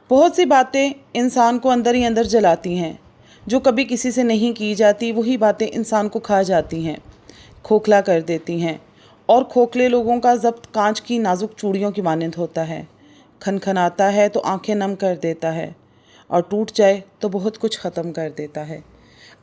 बहुत सी बातें इंसान को अंदर ही अंदर जलाती हैं। जो कभी किसी से नहीं की जाती वही बातें इंसान को खा जाती हैं, खोखला कर देती हैं। और खोखले लोगों का ज़ब्त कांच की नाजुक चूड़ियों की मानंद होता है। खनखनाता है तो आंखें नम कर देता है और टूट जाए तो बहुत कुछ ख़त्म कर देता है।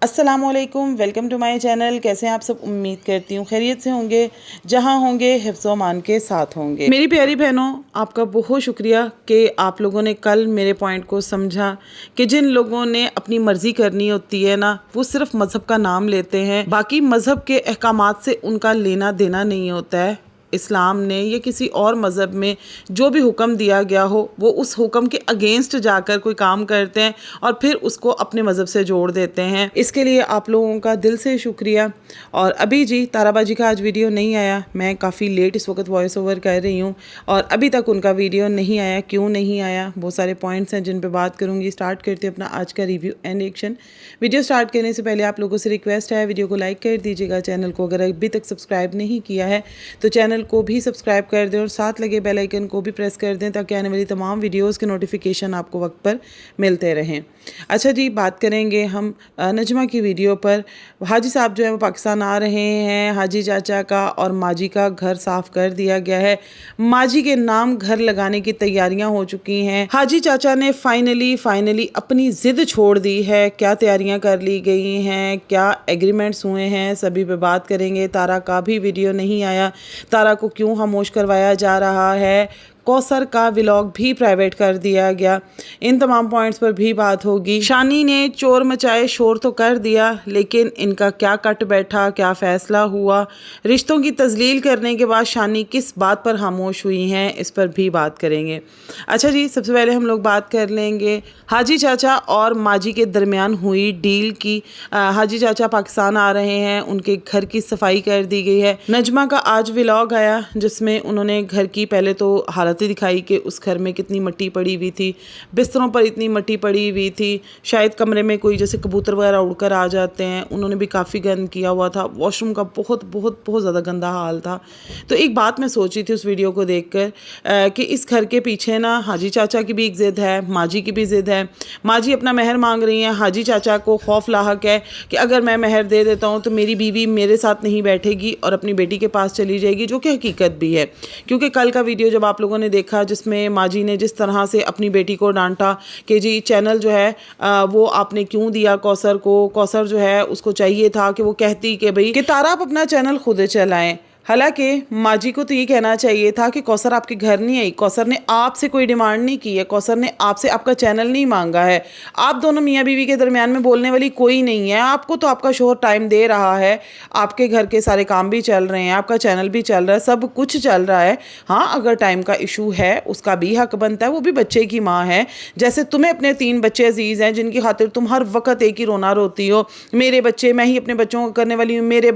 अस्सलामुअलैकुम, वेलकम टू माय चैनल। कैसे हैं आप सब? उम्मीद करती हूँ खैरियत से होंगे, जहाँ होंगे हिफ्ज़ व अमान के साथ होंगे। मेरी प्यारी बहनों, आपका बहुत शुक्रिया कि आप लोगों ने कल मेरे पॉइंट को समझा कि जिन लोगों ने अपनी मर्ज़ी करनी होती है ना, वो सिर्फ मज़हब का नाम लेते हैं, बाकी मज़हब के अहकामात से उनका लेना देना नहीं होता है। इस्लाम ने या किसी और मज़हब में जो भी हुक्म दिया गया हो, वो उस हुक्म के अगेंस्ट जाकर कोई काम करते हैं और फिर उसको अपने मज़हब से जोड़ देते हैं। इसके लिए आप लोगों का दिल से शुक्रिया। और अभी जी ताराबाजी का आज वीडियो नहीं आया, मैं काफ़ी लेट इस वक्त वॉइस ओवर कर रही हूँ और अभी तक उनका वीडियो नहीं आया। क्यों नहीं आया? बहुत सारे पॉइंट्स हैं जिन पर बात करूँगी। स्टार्ट करते हैं अपना आज का review and reaction. Video start करने से पहले आप लोगों से रिक्वेस्ट है, वीडियो को लाइक कर दीजिएगा। चैनल को अगर अभी तक सब्सक्राइब नहीं किया है तो चैनल को भी सब्सक्राइब कर दें और साथ लगे बेल आइकन को भी प्रेस कर दें ताकि आने वाली तमाम वीडियोस के नोटिफिकेशन आपको वक्त पर मिलते रहें। अच्छा जी, बात करेंगे हम नजमा की वीडियो पर। हाजी साहब जो है वो पाकिस्तान आ रहे हैं। हाजी चाचा का और माजी का घर साफ़ कर दिया गया है। माजी के नाम घर लगाने की तैयारियां हो चुकी हैं। हाजी चाचा ने फाइनली अपनी ज़िद छोड़ दी है। क्या तैयारियां कर ली गई हैं, क्या एग्रीमेंट्स हुए हैं, सभी पे बात करेंगे। तारा का भी वीडियो नहीं आया, तारा को क्यों खामोश करवाया जा रहा है, कौसर का व्लॉग भी प्राइवेट कर दिया गया, इन तमाम पॉइंट्स पर भी बात होगी। शानी ने चोर मचाए शोर तो कर दिया, लेकिन इनका क्या कट बैठा, क्या फ़ैसला हुआ, रिश्तों की तजलील करने के बाद शानी किस बात पर खामोश हुई हैं, इस पर भी बात करेंगे। अच्छा जी, सबसे पहले हम लोग बात कर लेंगे हाजी चाचा और माजी के दरमियान हुई डील की। हाजी चाचा पाकिस्तान आ रहे हैं, उनके घर की सफाई कर दी गई है। नजमा का आज व्लॉग आया जिसमें उन्होंने घर की पहले तो हालत दिखाई कि उस घर में कितनी मिट्टी पड़ी हुई थी, बिस्तरों पर इतनी मिट्टी पड़ी हुई थी, शायद कमरे में कोई जैसे कबूतर वगैरह उड़कर आ जाते हैं। उन्होंने भी काफ़ी गंद किया हुआ था, वॉशरूम का बहुत बहुत बहुत ज़्यादा गंदा हाल था। तो एक बात मैं सोची थी उस वीडियो को देखकर कि इस घर के पीछे ना हाजी चाचा की भी एक ज़िद है, माजी की भी ज़िद है। माजी अपना महर मांग रही हैं, हाजी चाचा को खौफ लाहक है कि अगर मैं महर दे देता हूँ तो मेरी बीवी मेरे साथ नहीं बैठेगी और अपनी बेटी के पास चली जाएगी, जो कि हकीकत भी है। क्योंकि कल का वीडियो जब आप लोगों ने देखा जिसमें माजी ने जिस तरह से अपनी बेटी को डांटा कि जी चैनल जो है वो आपने क्यों दिया कौसर को, कौसर जो है उसको चाहिए था कि वो कहती कि भाई कि तारा आप अपना चैनल खुद चलाएं। हालांकि माजी को तो ये कहना चाहिए था कि कौसर आपके घर नहीं आई, कौसर ने आपसे कोई डिमांड नहीं की है, कौसर ने आपसे आपका चैनल नहीं मांगा है। आप दोनों मियाँ बीवी के दरमियान में बोलने वाली कोई नहीं है। आपको तो आपका शोहर टाइम दे रहा है, आपके घर के सारे काम भी चल रहे हैं, आपका चैनल भी चल रहा है, सब कुछ चल रहा है। हाँ, अगर टाइम का इशू है उसका भी हक बनता है, वो भी बच्चे की माँ है। जैसे तुम्हें अपने 3 बच्चे अजीज़ हैं जिनकी खातिर तुम हर वक्त एक ही रोना रोती हो, मेरे बच्चे, मैं ही अपने बच्चों को करने वाली हूँ, मेरे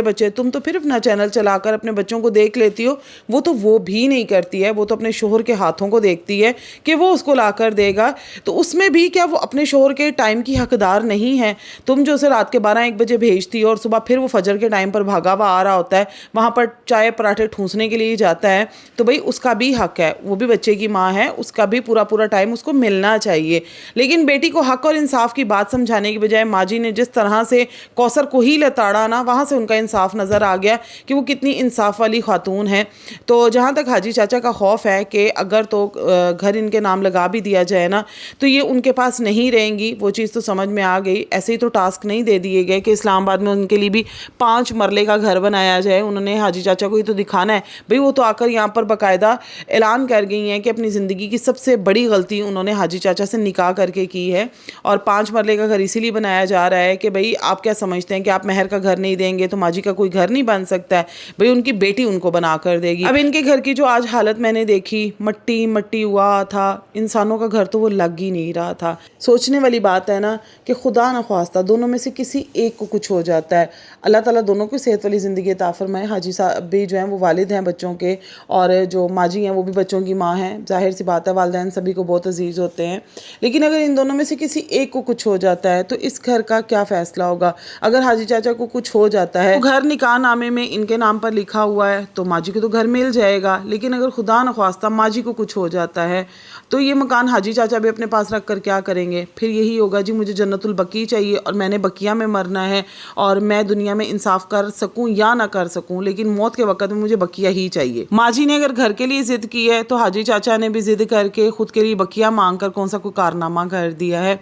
बच्चे। तुम तो फिर अपना चैनल लाकर अपने बच्चों को देख लेती हो। वो तो वो भी नहीं करती है, वो तो अपने शोहर के हाथों को देखती है कि वो उसको लाकर देगा। तो उसमें भी क्या वो अपने शोहर के टाइम की हकदार नहीं है? तुम जो उसे रात के 12-1 बजे भेजती हो और सुबह फिर वो फजर के टाइम पर भागा हुआ आ रहा होता है, वहाँ पर चाय पराठे ठूंसने के लिए जाता है, तो भाई उसका भी हक है, वो भी बच्चे की माँ है, उसका भी पूरा टाइम उसको मिलना चाहिए। लेकिन बेटी को हक और इंसाफ की बात समझाने की बजाय माजी ने जिस तरह से कौसर को ही लताड़ा ना, वहाँ से उनका इंसाफ नज़र आ गया कि वो कितनी इंसाफ वाली खातून है। तो जहाँ तक हाजी चाचा का खौफ है कि अगर तो घर इनके नाम लगा भी दिया जाए ना तो ये उनके पास नहीं रहेंगी, वो चीज़ तो समझ में आ गई। ऐसे ही तो टास्क नहीं दे दिए गए कि इस्लामाबाद में उनके लिए भी 5 मरले का घर बनाया जाए। उन्होंने हाजी चाचा को ही तो दिखाना है भाई। वो तो आकर यहाँ पर बाकायदा ऐलान कर गई हैं कि अपनी ज़िंदगी की सबसे बड़ी गलती उन्होंने हाजी चाचा से निकाह करके की है और 5 मरले का घर इसीलिए बनाया जा रहा है कि भाई आप क्या समझते हैं कि आप महर का घर नहीं देंगे तो माजी का कोई घर नहीं बन सकता है? भाई उनकी बेटी उनको बना कर देगी। अब इनके घर की जो आज हालत मैंने देखी, मट्टी हुआ था, इंसानों का घर तो वो लग ही नहीं रहा था। सोचने वाली बात है ना कि खुदा न ख्वास्ता दोनों में से किसी एक को कुछ हो जाता है। अल्लाह ताला दोनों को सेहत वाली ज़िंदगी अता फरमाए। हाजी साहब भी जो हैं वो वालिद हैं बच्चों के और जो माजी हैं वो भी बच्चों की माँ हैं। जाहिर सी बात है, वालिदैन सभी को बहुत अजीज़ होते हैं। लेकिन अगर इन दोनों में से किसी एक को कुछ हो जाता है तो इस घर का क्या फ़ैसला होगा? अगर हाजी चाचा को कुछ हो जाता है तो घर निकाह नामे में इनके नाम नाम पर लिखा हुआ है तो माँ जी को तो घर मिल जाएगा, लेकिन अगर खुदा न ख्वास्ता माँ जी को कुछ हो जाता है तो ये मकान हाजी चाचा भी अपने पास रख कर क्या करेंगे? फिर यही होगा जी मुझे जन्नतुल बकी चाहिए और मैंने बकिया में मरना है और मैं दुनिया में इंसाफ कर सकूं या ना कर सकूं, लेकिन मौत के वक्त में मुझे बकिया ही चाहिए। माँ जी ने अगर घर के लिए जिद की है तो हाजी चाचा ने भी जिद करके खुद के लिए बकिया मांग कर कौन सा कोई कारनामा कर दिया है।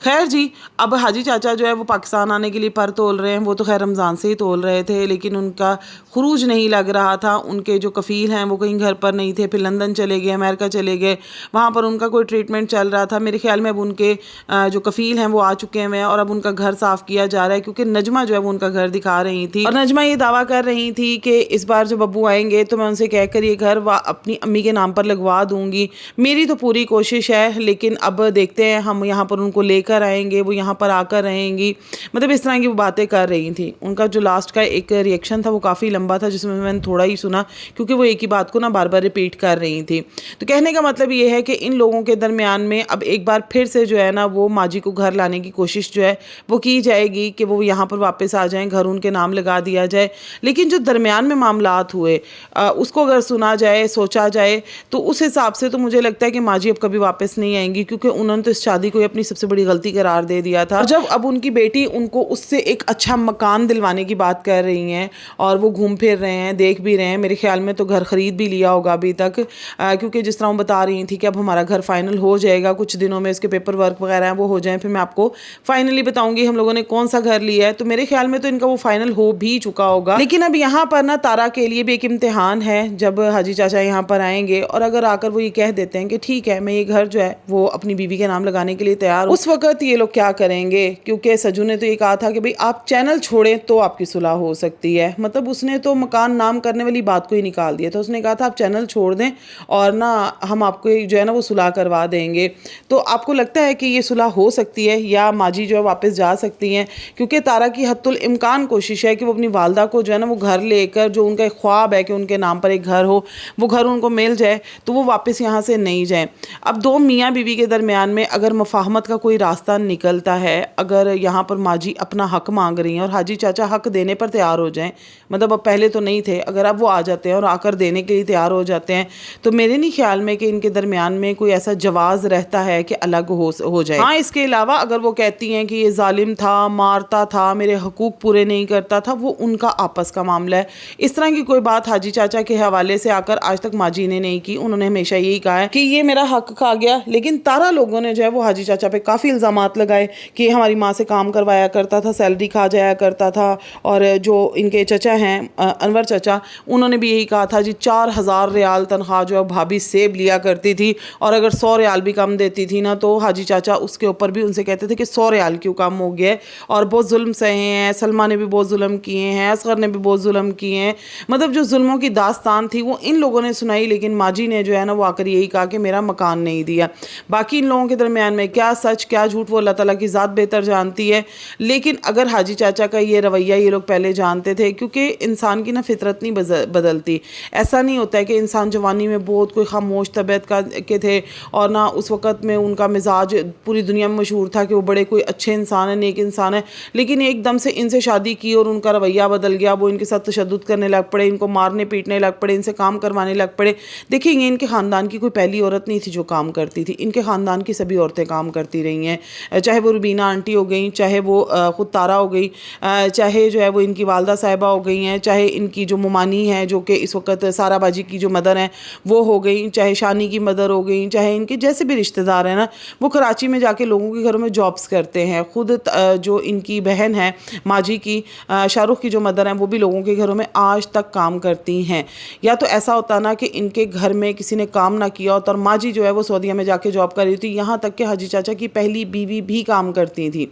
खैर जी, अब हाजी चाचा जो है वो पाकिस्तान आने के लिए पर तोल रहे हैं। वो तो खैर रमज़ान से ही तोल रहे थे, लेकिन उनका खुरूज नहीं लग रहा था। उनके जो कफ़ील हैं वो कहीं घर पर नहीं थे, फिर लंदन चले गए, अमेरिका चले गए, वहाँ पर उनका कोई ट्रीटमेंट चल रहा था। मेरे ख्याल में अब उनके जो कफ़ील हैं वो आ चुके हैं और अब उनका घर साफ़ किया जा रहा है, क्योंकि नजमा जो है वो उनका घर दिखा रही थी और नजमा ये दावा कर रही थी कि इस बार जब अब्बू आएंगे तो मैं उनसे कहकर ये घर अपनी अम्मी के नाम पर लगवा दूंगी। मेरी तो पूरी कोशिश है, लेकिन अब देखते हैं, हम यहाँ पर उनको लेकर आएंगे, वो यहाँ पर आकर रहेंगी। मतलब इस तरह की वो बातें कर रही थी। उनका जो लास्ट का एक रिएक्शन था वो काफ़ी लंबा था, जिसमें मैंने थोड़ा ही सुना, क्योंकि वो एक ही बात को ना बार बार रिपीट कर रही थी। तो कहने का मतलब ये है कि इन लोगों के दरमियान में अब एक बार फिर से जो है ना वो माँ जी को घर लाने की कोशिश जो है वो की जाएगी कि वो यहाँ पर वापस आ जाएं, घर उनके नाम लगा दिया जाए। लेकिन जो दरमियान में मामलात हुए उसको अगर सुना जाए, सोचा जाए, तो उस हिसाब से तो मुझे लगता है कि माँ जी अब कभी वापस नहीं आएंगी, क्योंकि उन्होंने तो इस शादी को अपनी सबसे बड़ी गलती करार दे दिया था। और जब अब उनकी बेटी उनको उससे एक अच्छा मकान दिलवाने की बात कर रही हैं और वो घूम फिर रहे हैं, देख भी रहे हैं, मेरे ख्याल में तो घर ख़रीद भी लिया होगा अभी तक, क्योंकि जिस तरह वो बता रही थी कि अब हमारा घर फाइनल हो जाएगा, कुछ दिनों में इसके पेपर वर्क वगैरह हैं वो हो जाएं, फिर मैं आपको फाइनली बताऊंगी हम लोगों ने कौन सा घर लिया है। तो मेरे ख्याल में तो इनका वो फाइनल हो भी चुका होगा। लेकिन अब यहाँ पर ना तारा के लिए भी एक इम्तिहान है। जब हाजी चाचा यहाँ पर आएंगे और अगर आकर वो ये कह देते हैं कि ठीक है मैं ये घर जो है वो अपनी बीवी के नाम लगाने के लिए तैयार हूँ, उस वक्त ये लोग क्या करेंगे? क्योंकि सजू ने तो ये कहा था कि भाई आप चैनल छोड़ें तो आपकी सुलह हो सकती है। मतलब उसने तो मकान नाम करने वाली बात को ही निकाल दिया था। उसने कहा था आप चैनल छोड़ दें और ना हम आपको जो है ना वो सुलह करवा देंगे। तो आपको लगता है कि ये सुलह हो सकती है या माँ जी जो है वापस जा सकती हैं? क्योंकि तारा की हत्तुल इम्कान कोशिश है कि वो अपनी वालदा को जो है ना वो घर लेकर, जो उनका एक ख्वाब है कि उनके नाम पर एक घर हो, वो घर उनको मिल जाए तो वो वापस यहाँ से नहीं जाए। अब दो मियाँ बीवी के दरमियान में अगर मुफाहमत का कोई रास्ता निकलता है, अगर यहाँ पर माँ जी अपना हक मांग रही हैं और हाजी चाचा हक देने पर तैयार हो जाएं, मतलब अब पहले तो नहीं थे, अगर अब वो आ जाते हैं और आकर देने के लिए तैयार हो जाते हैं, तो मेरे नहीं ख्याल में कि इनके दरमियान में कोई ऐसा जवाज़ रहता है कि अलग हो जाए। हाँ, इसके अलावा अगर वो कहती हैं कि ये जालिम था, मारता था, मेरे हकूक़ पूरे नहीं करता था, वो उनका आपस का मामला है। इस तरह की कोई बात हाजी चाचा के हवाले से आकर आज तक माँ जी ने नहीं की। उन्होंने हमेशा यही कहा है कि ये मेरा हक खा गया। लेकिन तारा लोगों ने जो है वो हाजी चाचा पे काफ़ी इल्ज़ामात लगाए कि हमारी माँ से काम करवाया करता था, सैलरी खा जाया करता था। और जो इनके चचा हैं अनवर चचा, उन्होंने भी यही कहा था जी 4000 रियाल तनख्वाह जो है भाभी सेब लिया करती थी, और अगर 100 रियाल भी कम देती थी ना तो हाजी चाचा उसके ऊपर भी उनसे कहते थे कि 100 रियाल क्यों कम हो गया। और बहुत जुल्म सहे हैं, सलमा ने भी बहुत जुल्म किए हैं, असगर ने भी बहुत जुल्म किए हैं। मतलब जो जुल्मों की दास्तान थी वो इन लोगों ने सुनाई, लेकिन माँ जी ने जो है ना वो आकर यही कहा कि मेरा मकान नहीं दिया। बाकी इन लोगों के दरमियान में क्या सच क्या झूठ वो अल्लाह ताला की ज़ात बेहतर जानती है। लेकिन अगर हाजी चाचा का ये रवैया ये लोग पहले जानते थे, क्योंकि इंसान की ना फितरत नहीं बदलती। ऐसा नहीं होता है कि इंसान जवानी में बहुत कोई खामोश तबीयत के थे और ना उस वक़्त में उनका मिजाज पूरी दुनिया में मशहूर था कि वो बड़े कोई अच्छे इंसान है, नेक इंसान है, लेकिन एकदम से इनसे शादी की और उनका रवैया बदल गया। वो इनके साथ तशद्दुद करने लग पड़े, इनको मारने पीटने लग पड़े, इनसे काम करवाने लग पड़े। देखेंगे इनके ख़ानदान की कोई पहली औरत नहीं थी जो काम करती थी। इनके ख़ानदान की सभी औरतें काम करती रही हैं, चाहे वो रुबीना आंटी हो गई, चाहे वो ख़ुद तारा हो गई, चाहे जो है वो इनकी वालदा साहिबा हो गई हैं, चाहे इनकी जो मुमानी है जो कि इस वक्त सारा बाजी की जो मदर हैं वो हो गई, चाहे शानी की मदर हो गई, चाहे इनके जैसे भी रिश्तेदार हैं ना वो कराची में जाके लोगों के घरों में जॉब्स करते हैं। ख़ुद जो इनकी बहन है माजी की, शाहरुख की जो मदर हैं वो भी लोगों के घरों में आज तक काम करती हैं। या तो ऐसा होता ना कि इनके घर में किसी ने काम ना किया होता और माजी जो है वो सऊदीया में जाके जॉब कर रही थी। यहाँ तक कि हाजी चाचा की पहली बीवी भी काम करती थी,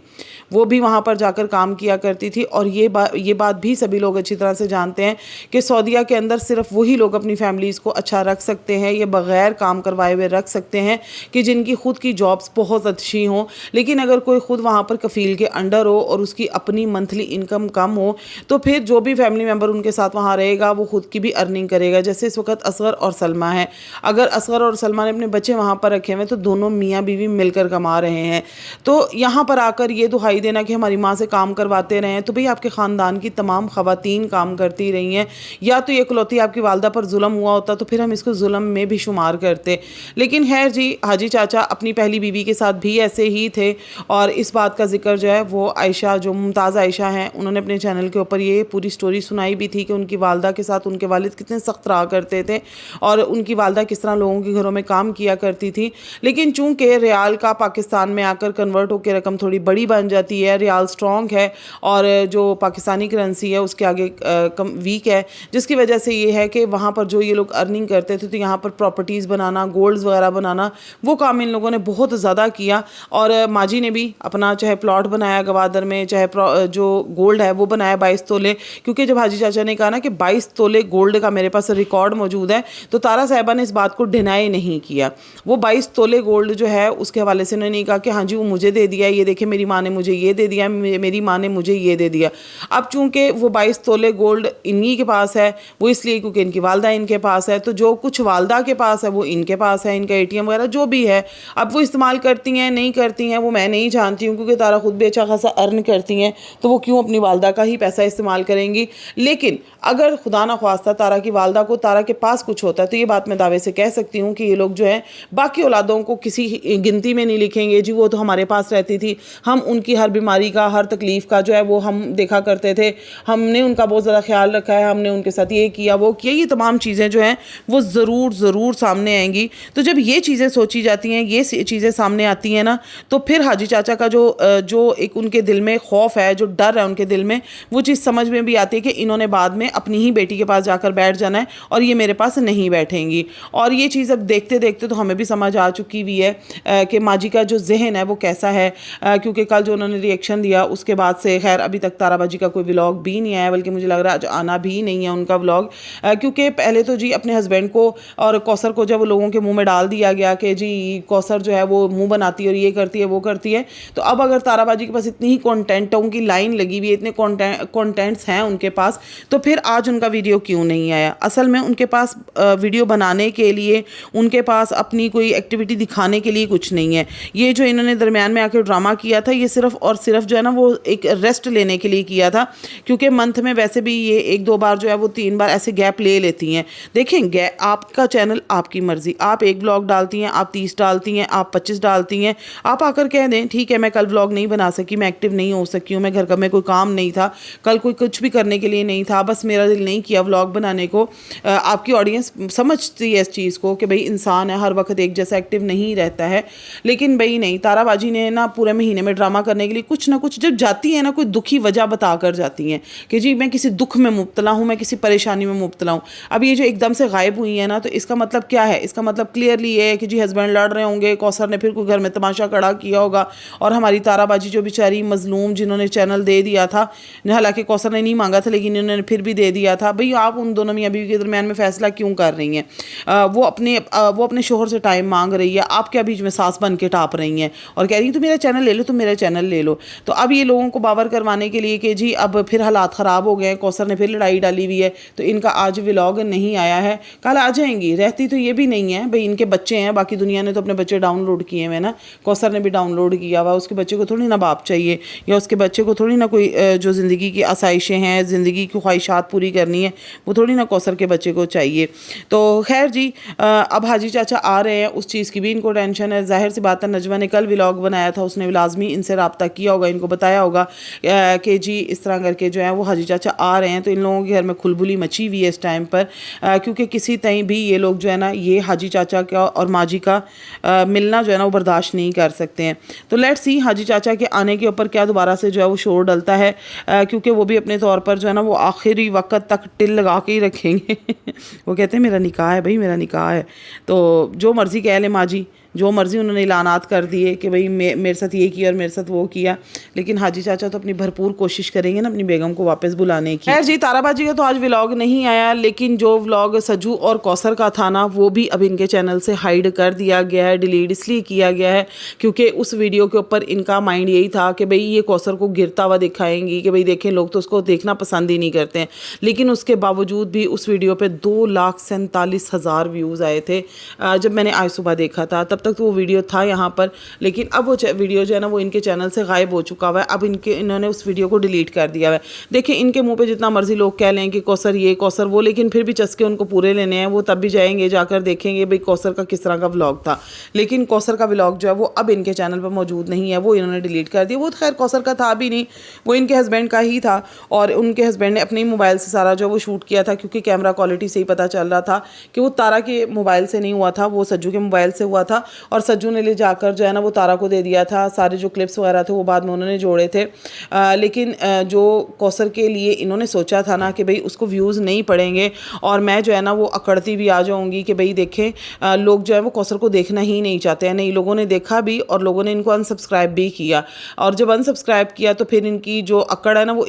वो भी वहाँ पर जाकर काम किया करती थी। और ये बात भी सभी लोग अच्छी तरह से जानते हैं कि सऊदीया के अंदर सिर्फ वही लोग अपनी फैमिलीज़ को अच्छा रख सकते हैं, ये बग़ैर काम करवाए हुए रख सकते हैं कि जिनकी ख़ुद की जॉब्स बहुत अच्छी हों। लेकिन अगर कोई ख़ुद वहाँ पर कफ़ील के अंडर हो और उसकी अपनी मंथली इनकम कम हो तो फिर जो भी फैमिली मेम्बर उनके साथ वहाँ रहेगा वो ख़ुद की भी अर्निंग करेगा। जैसे इस वक्त असगर और सलमा है, अगर असगर और सलमा ने अपने बच्चे वहाँ पर रखे हुए तो दोनों मियाँ बीवी मिलकर कमा रहे हैं। तो यहाँ पर आकर ये दुहाई देना कि हमारी माँ से काम करवाते रहें, तो भाई आपके ख़ानदान की तमाम ख़वातीन काम करती کرتی رہی ہیں. یا تو یہ اکلوتی آپ کی والدہ پر ظلم ہوا ہوتا تو پھر ہم اس کو ظلم میں بھی شمار کرتے. لیکن خیر جی، حاجی چاچا اپنی پہلی بیوی کے ساتھ بھی ایسے ہی تھے، اور اس بات کا ذکر جو ہے وہ عائشہ، جو ممتاز عائشہ ہیں، انہوں نے اپنے چینل کے اوپر یہ پوری سٹوری سنائی بھی تھی کہ ان کی والدہ کے ساتھ ان کے والد کتنے سخت رہا کرتے تھے، اور ان کی والدہ کس طرح لوگوں کے گھروں میں کام کیا کرتی تھی. لیکن چونکہ ریال کا پاکستان میں آ کر کنورٹ ہو کے رقم تھوڑی بڑی بن جاتی ہے، ریال سٹرونگ ہے اور جو پاکستانی کرنسی ہے اس کے آگے ویک ہے، جس کی وجہ سے یہ ہے کہ وہاں پر جو یہ لوگ ارننگ کرتے تھے تو یہاں پر پراپرٹیز بنانا، گولڈز وغیرہ بنانا، وہ کام ان لوگوں نے بہت زیادہ کیا. اور ماجی نے بھی اپنا چاہے پلاٹ بنایا گوادر میں، چاہے جو گولڈ ہے وہ بنایا 22 تولے. کیونکہ جب حاجی چاچا نے کہا نا کہ 22 تولے گولڈ کا میرے پاس ریکارڈ موجود ہے، تو تارا صاحبہ نے اس بات کو ڈینائی نہیں کیا. وہ 22 تولے گولڈ جو ہے اس کے حوالے سے انہوں نے کہا کہ ہاں جی وہ مجھے دے دیا، یہ دیکھیں میری ماں نے مجھے یہ دے دیا، میری ماں نے مجھے یہ دے دیا. اب چونکہ وہ 22 تولے گولڈ انہی کے پاس ہے، وہ اس لیے کیونکہ ان کی والدہ ان کے پاس ہے، تو جو کچھ والدہ کے پاس ہے وہ ان کے پاس ہے، ان کا ATM وغیرہ جو بھی ہے. اب وہ استعمال کرتی ہیں نہیں کرتی ہیں وہ میں نہیں جانتی ہوں، کیونکہ تارا خود بھی اچھا خاصا ارن کرتی ہیں، تو وہ کیوں اپنی والدہ کا ہی پیسہ استعمال کریں گی. لیکن اگر خدا نہ خواستہ تارا کی والدہ کو تارا کے پاس کچھ ہوتا ہے تو یہ بات میں دعوے سے کہہ سکتی ہوں کہ یہ لوگ جو ہے باقی اولادوں کو کسی گنتی میں نہیں لکھیں گے. جی وہ تو ہمارے پاس رہتی تھی، ہم ان کی ہر بیماری کا، ہر تکلیف کا جو ہے وہ ہم دیکھا کرتے تھے، ہم نے ان کا بہت زیادہ خیال رکھا ہے، ہم نے ان کے ساتھ یہ کیا وہ کیا. یہ تمام چیزیں جو ہیں وہ ضرور سامنے آئیں گی. تو جب یہ چیزیں سوچی جاتی ہیں، یہ چیزیں سامنے آتی ہیں نا، تو پھر حاجی چاچا کا جو ایک ان کے دل میں خوف ہے، جو ڈر ہے ان کے دل میں، وہ چیز سمجھ میں بھی آتی ہے کہ انہوں نے بعد میں اپنی ہی بیٹی کے پاس جا کر بیٹھ جانا ہے اور یہ میرے پاس نہیں بیٹھیں گی. اور یہ چیز اب دیکھتے دیکھتے تو ہمیں بھی سمجھ آ چکی ہوئی ہے کہ ماجی کا جو ذہن ہے وہ کیسا ہے. کیونکہ کل جو انہوں نے ری ایکشن دیا اس کے بعد سے خیر ابھی تک تارا باجی کا کوئی ولاگ بھی نہیں آیا، بلکہ مجھے لگ رہا ہے آنا بھی نہیں ہے ان کا ولاگ. کیونکہ پہلے تو جی اپنے ہسبینڈ کو اور کوثر کو جب لوگوں کے منہ میں ڈال دیا گیا کہ جی کوثر جو ہے وہ منہ بناتی ہے اور یہ کرتی ہے وہ کرتی ہے، تو اب اگر تارا باجی کے پاس اتنی ہی کانٹینٹوں کی لائن لگی ہوئی ہے، اتنے کانٹینٹس ہیں ان کے پاس، تو پھر آج ان کا ویڈیو کیوں نہیں آیا؟ اصل میں ان کے پاس ویڈیو بنانے کے لیے، ان کے پاس اپنی کوئی ایکٹیویٹی دکھانے کے لیے کچھ نہیں ہے. یہ جو انہوں نے درمیان میں آ کے ڈرامہ کیا تھا، یہ صرف اور صرف جو ہے نا وہ ایک ریسٹ لینے کے لیے کیا تھا. کیونکہ منتھ میں ویسے بھی یہ 1-2 بار جو ہے وہ 3 بار ایسے گیپ لے لیتی ہیں. دیکھیں آپ کا چینل آپ کی مرضی، آپ ایک ولاگ ڈالتی ہیں، آپ 30 ڈالتی ہیں، آپ 25 ڈالتی ہیں، آپ آ کر کہہ دیں ٹھیک ہے میں کل ولاگ نہیں بنا سکی، میں ایکٹیو نہیں ہو سکی ہوں، میں گھر کا میں کوئی کام نہیں تھا، کل کوئی کچھ بھی کرنے کے لیے نہیں تھا، بس میرا دل نہیں کیا ولاگ بنانے کو. آپ کی آڈینس سمجھتی ہے اس چیز کو کہ بھئی انسان ہے، ہر وقت ایک جیسا ایکٹیو نہیں رہتا ہے. لیکن بھئی نہیں، تارا باجی نے نا پورے مہینے میں ڈرامہ کرنے کے لیے کچھ نہ کچھ جب جاتی ہیں نا، کوئی دکھی وجہ بتا کر جاتی ہیں کہ جی میں کسی دکھ میں مبتلا ہوں، میں کسی پریشانی میں مبتلا ہوں. اب یہ جو ایک دم سے غائب ہوئی ہیں نا، تو اس کا مطلب کیا ہے؟ اس کا مطلب کلیئرلی یہ ہے کہ جی ہسبینڈ لڑ رہے ہوں گے، کوثر نے پھر کوئی گھر میں تماشا کھڑا کیا ہوگا، اور ہماری تارا باجی جو بیچاری مظلوم جنہوں نے چینل دے دیا تھا، حالانکہ کوثر نے نہیں مانگا تھا لیکن انہوں نے پھر بھی دے دیا تھا. بھئی آپ ان دونوں میاں بیوی کے درمیان میں فیصلہ کیوں کر رہی ہیں؟ وہ اپنے شوہر سے ٹائم مانگ رہی ہے، آپ کیا بیچ میں سانس بن کے ٹاپ رہی ہیں اور کہہ رہی ہیں تو میرا چینل لے لو، تو میرا چینل لے لو. تو اب یہ لوگوں کو باور کروانے کے لیے کہ جی اب پھر حالات خراب ہو گئے، کوثر نے پھر لڑائی ڈالی ہوئی ہے، تو ان کا آج ولاگ نہیں آیا ہے، کل آ جائیں گی. رہتی تو یہ بھی نہیں ہے بھئی، ان کے بچے ہیں، باقی دنیا نے تو اپنے بچے ڈاؤن لوڈ کیے ہوئے نا، کوثر نے بھی ڈاؤن لوڈ کیا ہوا، اس کے بچے کو تھوڑی نا باپ چاہیے، یا اس کے بچے کو تھوڑی نا کوئی جو زندگی کی آسائشیں ہیں، زندگی کی خواہشات پوری کرنی ہے، وہ تھوڑی نا کوثر کے بچے کو چاہیے. تو خیر جی اب حاجی چاچا آ رہے ہیں، اس چیز کی بھی ان کو ٹینشن ہے. ظاہر سی بات ہے، نجوہ نے کل ولاگ بنایا تھا، اس نے لازمی ان سے رابطہ کیا ہوگا، ان کو بتایا ہوگا کہ جی اس طرح کر کے جو ہے وہ حاجی چاچا آ رہے ہیں. تو ان لوگوں کے گھر میں کھلبلی مچی ہوئی ہے اس ٹائم پر، کیونکہ کسی طرح بھی یہ لوگ جو ہے نا یہ حاجی چاچا کا اور ماجی کا ملنا جو ہے نا وہ برداشت نہیں کر سکتے ہیں. تو لیٹ سی حاجی چاچا کے آنے کے اوپر کیا دوبارہ سے جو ہے وہ شور ڈلتا ہے، کیونکہ وہ بھی اپنے طور پر جو ہے نا وہ آخری وقت تک ٹل لگا کے ہی رکھیں گے. وہ کہتے ہیں میرا نکاح ہے بھائی، میرا نکاح ہے، تو جو مرضی کہہ لیں ماجی، جو مرضی انہوں نے اعلانات کر دیے کہ بھئی میرے ساتھ یہ کیا اور میرے ساتھ وہ کیا، لیکن حاجی چاچا تو اپنی بھرپور کوشش کریں گے نا اپنی بیگم کو واپس بلانے کی. خیر جی تارا باجی کا تو آج ولاگ نہیں آیا، لیکن جو ولاگ سجو اور کوثر کا تھا نا وہ بھی اب ان کے چینل سے ہائیڈ کر دیا گیا ہے، ڈیلیٹ اس لیے کیا گیا ہے کیونکہ اس ویڈیو کے اوپر ان کا مائنڈ یہی تھا کہ بھئی یہ کوثر کو گرتا ہوا دکھائیں گی کہ بھئی دیکھیں لوگ تو اس کو دیکھنا پسند ہی نہیں کرتے ہیں. لیکن اس کے باوجود بھی اس ویڈیو پہ 2,47,000 ویوز آئے تھے جب میں نے آج صبح دیکھا تھا. تب तक तो वो वीडियो था यहाँ पर, लेकिन अब वो वीडियो जो है ना वो इनके चैनल से गायब हो चुका हुआ है। अब इन्होंने उस वीडियो को डिलीट कर दिया है। देखिए इनके मुंह पे जितना मर्जी लोग कह लें कि कौसर ये कौसर वो, लेकिन फिर भी चस्के उनको पूरे लेने हैं। वो तब भी जाएंगे, जाकर देखेंगे भाई कौसर का किस तरह का व्लॉग था, लेकिन कौसर का व्लॉग जो है वो अब इनके चैनल पर मौजूद नहीं है, वो इन्होंने डिलीट कर दिया। वो खैर कौसर का था भी नहीं, वो इनके हस्बैंड का ही था, और उनके हस्बैंड ने अपने मोबाइल से सारा जो वो शूट किया था, क्योंकि कैमरा क्वालिटी से ही पता चल रहा था कि वो तारा के मोबाइल से नहीं हुआ था, वो सज्जू के मोबाइल से हुआ था। और सज्जू ने ले जाकर जो है ना वो तारा को दे दिया था। सारे जो क्लिप्स वगैरह थे वो बाद में उन्होंने जोड़े थे, लेकिन जो कौसर के लिए इन्होंने सोचा था ना कि भाई उसको व्यूज़ नहीं पड़ेंगे और मैं जो है ना वो अकड़ती भी आ जाऊँगी कि भाई देखें लोग जो है वो कौसर को देखना ही नहीं चाहते हैं। नहीं, लोगों ने देखा भी और लोगों ने इनको अनसब्सक्राइब भी किया, और जब अनसब्सक्राइब किया तो फिर इनकी जो अकड़ है ना वो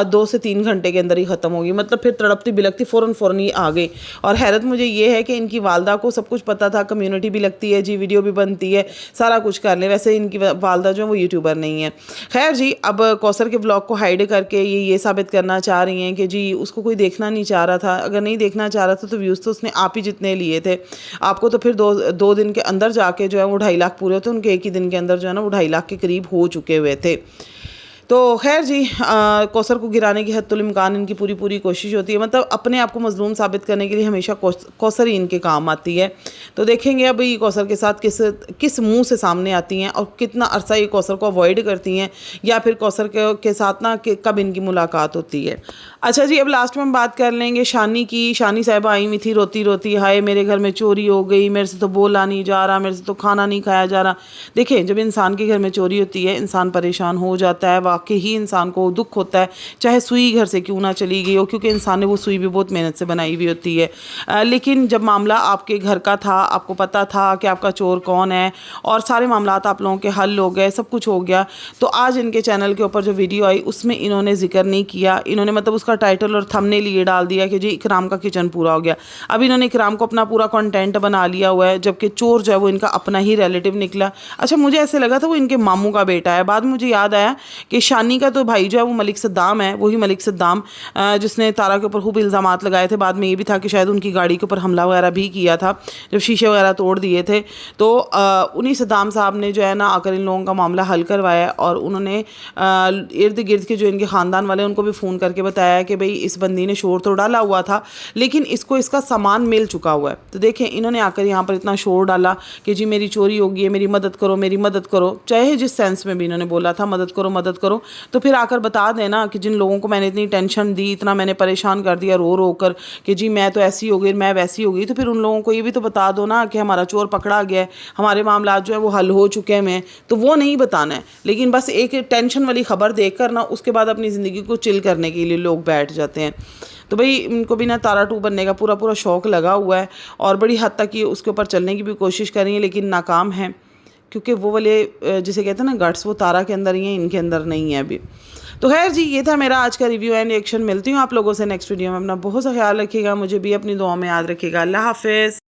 2 से 3 घंटे के अंदर ही ख़त्म होगी। मतलब फिर तड़पती बिलकती फ़ौरन ही आ गई। और हैरत मुझे ये है कि इनकी वालदा को सब कुछ पता था, कम्युनिटी भी लगती है जी, वीडियो भी बनती है, सारा कुछ कर ले। वैसे इनकी वालदा जो है वो यूट्यूबर नहीं है। खैर जी, अब कौसर के व्लॉग को हाइड करके ये साबित करना चाह रही हैं कि जी उसको कोई देखना नहीं चाह रहा था। अगर नहीं देखना चाह रहा था तो व्यूज़ तो उसने आप ही जितने लिए थे, आपको तो फिर दो दिन के अंदर जाके जो है वो 2.5 लाख पूरे होते, उनके एक ही दिन के अंदर जो है ना वो 2.5 लाख के करीब हो चुके हुए थे। तो खैर जी, कौसर को गिराने की हद्दुल इम्कान इनकी पूरी कोशिश होती है। मतलब अपने आप को मजलूम साबित करने के लिए हमेशा कौसर ही इनके काम आती है। तो देखेंगे अब ये कौसर के साथ किस मुंह से सामने आती हैं और कितना अरसा ये कौसर को अवॉइड करती हैं, या फिर कौसर के साथ ना कि कब इनकी मुलाकात होती है। अच्छा जी, अब लास्ट में हम बात कर लेंगे शानी की। शानी साहिबा आई हुई थी रोती रोती, हाय मेरे घर में चोरी हो गई, मेरे से तो बोला नहीं जा रहा, मेरे से तो खाना नहीं खाया जा रहा। देखिए जब इंसान के घर में चोरी होती है इंसान परेशान हो जाता है, वाकई ही इंसान को दुख होता है, चाहे सुई घर से क्यों ना चली गई हो, क्योंकि इंसान ने वो सुई भी बहुत मेहनत से बनाई हुई होती है। लेकिन जब मामला आपके घर का था, आपको पता था कि आपका चोर कौन है और सारे मामलात आप लोगों के हल हो गए, सब कुछ हो गया, तो आज इनके चैनल के ऊपर जो वीडियो आई उसमें इन्होंने जिक्र नहीं किया। इन्होंने मतलब उसका टाइटल और थंबनेल ये डाल दिया कि जी इकराम का किचन पूरा हो गया। अब इन्होंने इकराम को अपना पूरा कंटेंट बना लिया हुआ है, जबकि चोर जो है वो इनका अपना ही रिलेटिव निकला। अच्छा, मुझे ऐसे लगा था वो इनके मामू का बेटा है, बाद में मुझे याद आया कि शानी का तो भाई जो है वो मलिक सद्दाम है, वही मलिक सद्दाम जिसने तारा के ऊपर खूब इल्ज़ामात लगाए थे। बाद में ये भी था कि शायद उनकी गाड़ी के ऊपर हमला वगैरह भी किया था जब शीशे वगैरह तोड़ दिए थे। तो उन्हीं सद्दाम साहब ने जो है ना आकर इन लोगों का मामला हल करवाया, और उन्होंने इर्द गिर्द के जो इनके ख़ानदान वाले उनको भी फ़ोन करके बताया कि भाई इस बंदी ने शोर तो डाला हुआ था, लेकिन इसको इसका सामान मिल चुका हुआ है। तो देखें इन्होंने आकर यहाँ पर इतना शोर डाला कि जी मेरी चोरी हो गई है, मेरी मदद करो, मेरी मदद करो, चाहे जिस सेंस में भी इन्होंने बोला था मदद करो मदद करो, तो फिर आकर बता देना कि जिन लोगों को मैंने इतनी टेंशन दी, इतना मैंने परेशान कर दिया रो रो कर कि जी मैं तो ऐसी हो गई, मैं वैसी हो गई, तो फिर उन लोगों को ये भी तो बता दो ना कि हमारा चोर पकड़ा गया है, हमारे मामला जो है वो हल हो चुके हैं। तो वो नहीं बताना है, लेकिन बस एक टेंशन वाली खबर देख कर ना उसके बाद अपनी ज़िंदगी को चिल करने के लिए लोग बैठ जाते हैं। तो भाई इनको भी ना तारा 2 बनने का पूरा शौक़ लगा हुआ है, और बड़ी हद तक ये उसके ऊपर चलने की भी कोशिश कर रही है, लेकिन नाकाम है, क्योंकि वो वाले जिसे कहते हैं ना गट्स, वो तारा के अंदर ही हैं, इनके अंदर नहीं है अभी। तो खैर जी, ये था मेरा आज का रिव्यू एंड रिएक्शन। मिलती हूँ आप लोगों से नेक्स्ट वीडियो में। अपना बहुत सा ख्याल रखिएगा, मुझे भी अपनी दुआ में याद रखिएगा। अल्लाह हाफिज़।